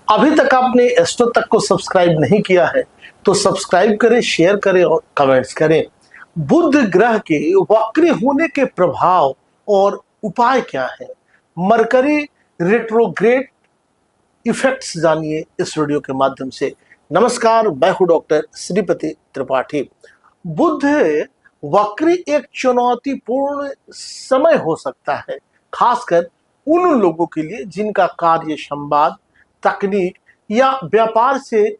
अभी तक आपने एस्ट्रो तक को सब्सक्राइब नहीं किया है तो सब्सक्राइब करें, शेयर करें और कमेंट्स करें। बुध ग्रह के वक्री होने के प्रभाव और उपाय क्या है, मरकरी रेट्रोग्रेड इफेक्ट्स जानिए इस वीडियो के माध्यम से। नमस्कार, मैं हूं डॉक्टर श्रीपति त्रिपाठी। बुध वक्री एक चुनौतीपूर्ण समय हो सकता है, खासकर उन लोगों के लिए जिनका कार्य संवाद, तकनीक या व्यापार से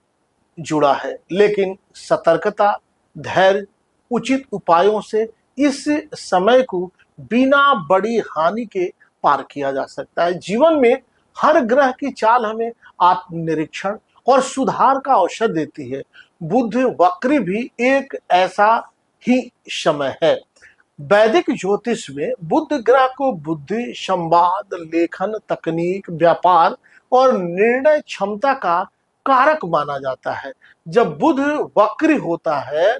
जुड़ा है। लेकिन सतर्कता, धैर्य, उचित उपायों से इस समय को बिना बड़ी हानि के पार किया जा सकता है। जीवन में हर ग्रह की चाल हमें आत्मनिरीक्षण और सुधार का अवसर देती है। बुध वक्री भी एक ऐसा ही समय है। वैदिक ज्योतिष में बुध ग्रह को बुद्धि, संवाद, लेखन, तकनीक, व्यापार और निर्णय क्षमता का कारक माना जाता है। जब बुध वक्री होता है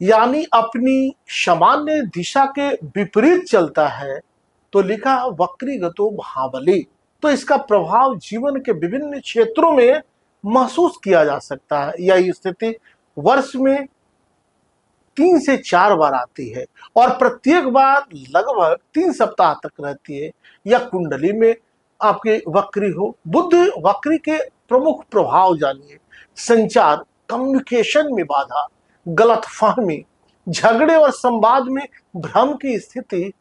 यानी अपनी सामान्य दिशा के विपरीत चलता है तो लिखा वक्रीगतो महाबली, तो इसका प्रभाव जीवन के विभिन्न क्षेत्रों में महसूस किया जा सकता है। यह स्थिति वर्ष में 3 से 4 बार आती है और प्रत्येक बार लगभग 3 सप्ताह तक रहती है। या कुंडली में आपके वक्री हो। बुध वक्री के प्रमुख प्रभाव जानिए। संचार, कम्युनिकेशन में बाधा, गलतफहमी, झगड़े और संवाद में भ्रम की स्थिति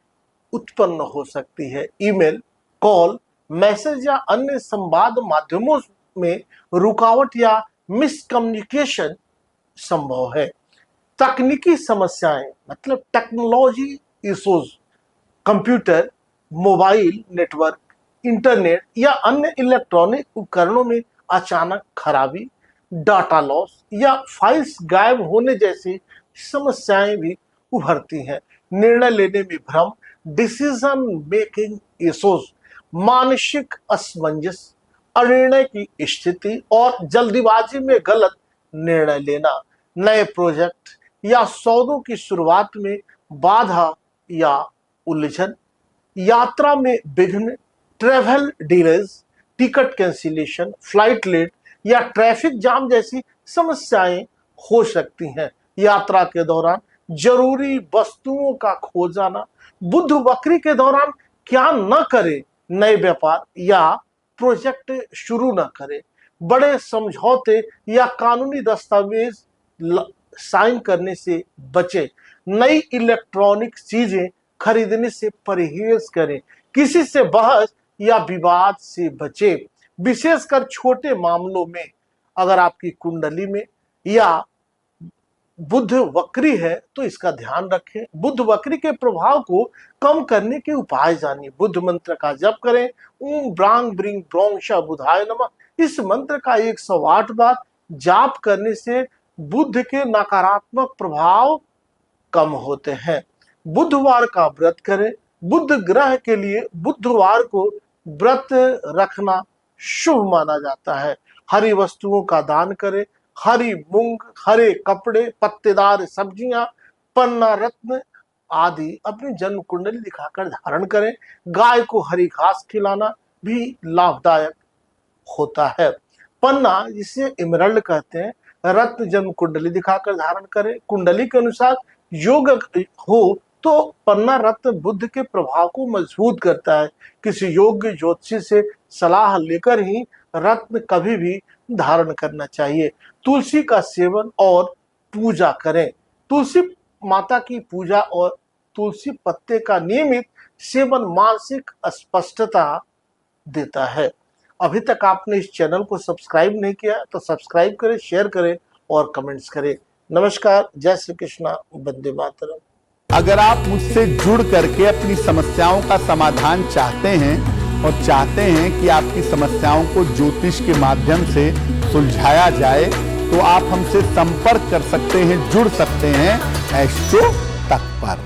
उत्पन्न हो सकती है। ईमेल, कॉल, मैसेज या अन्य संवाद माध्यमों में रुकावट या मिसकम्युनिकेशन संभव है। तकनीकी समस्याएं मतलब technology issues, computer, mobile network, internet या अन्य इलेक्ट्रॉनिक उपकरणों में अचानक खराबी, डाटा लॉस या फाइल्स गायब होने जैसी समस्याएं भी उभरती हैं। निर्णय लेने में भ्रम, डिसीजन मेकिंग इश्यूज, मानसिक असमंजस, अनिर्णय की स्थिति और जल्दीबाजी में गलत निर्णय लेना। नए प्रोजेक्ट या सौदों की शुरुआत में बाधा या उलझन, यात्रा में विघ्न, travel delays, ticket cancellation, flight late या ट्रैफिक जाम जैसी समस्याएं हो सकती हैं। यात्रा के दौरान जरूरी वस्तुओं का खो जाना। बुध वक्री के दौरान क्या न करें, नए व्यापार या प्रोजेक्ट शुरू न करें, बड़े समझौते या कानूनी दस्तावेज साइन करने से बचें, नई इलेक्ट्रॉनिक चीजें खरीदने से परहेज करें, किसी से बहस या विवाद से बचें। विशेषकर छोटे मामलों में अगर आपकी कुंडली में या बुध वक्री है तो इसका ध्यान रखें। बुध वक्री के प्रभाव को कम करने के उपाय जानिए। बुध मंत्र का जप करें। ओम ब्रांग ब्रिंग ब्रोंग शा बुधाय नमः। इस मंत्र का 108 बार जाप करने से बुध के नकारात्मक प्रभाव कम होते हैं। बुधवार का व्रत करें। बुध ग्रह के लिए बुधवार को व्रत रखना शुभ माना जाता है। हरी वस्तुओं का दान करें। हरी मूंग, हरे कपड़े, पत्तेदार सब्जियां, पन्ना रत्न आदि अपनी जन्म कुंडली दिखाकर धारण करें। गाय को हरी घास खिलाना भी लाभदायक होता है। पन्ना, जिसे इमरल्ड कहते हैं, रत्न जन्म कुंडली दिखाकर धारण करें। कुंडली के अनुसार योग हो तो पन्ना रत्न बुध के प्रभाव को मजबूत करता है। किसी योग्य ज्योतिषी से सलाह लेकर ही रत्न कभी भी धारण करना चाहिए। तुलसी का सेवन और पूजा करें। तुलसी माता की पूजा और तुलसी पत्ते का नियमित सेवन मानसिक स्पष्टता देता है। अभी तक आपने इस चैनल को सब्सक्राइब नहीं किया तो सब्सक्राइब करें, शेयर करें और कमेंट्स करें। नमस्कार, जय श्री कृष्णा, वंदे मातरम। अगर आप मुझसे जुड़ करके अपनी समस्याओं का समाधान चाहते हैं और चाहते हैं कि आपकी समस्याओं को ज्योतिष के माध्यम से सुलझाया जाए तो आप हमसे संपर्क कर सकते हैं, जुड़ सकते हैं एस्ट्रो तक पर।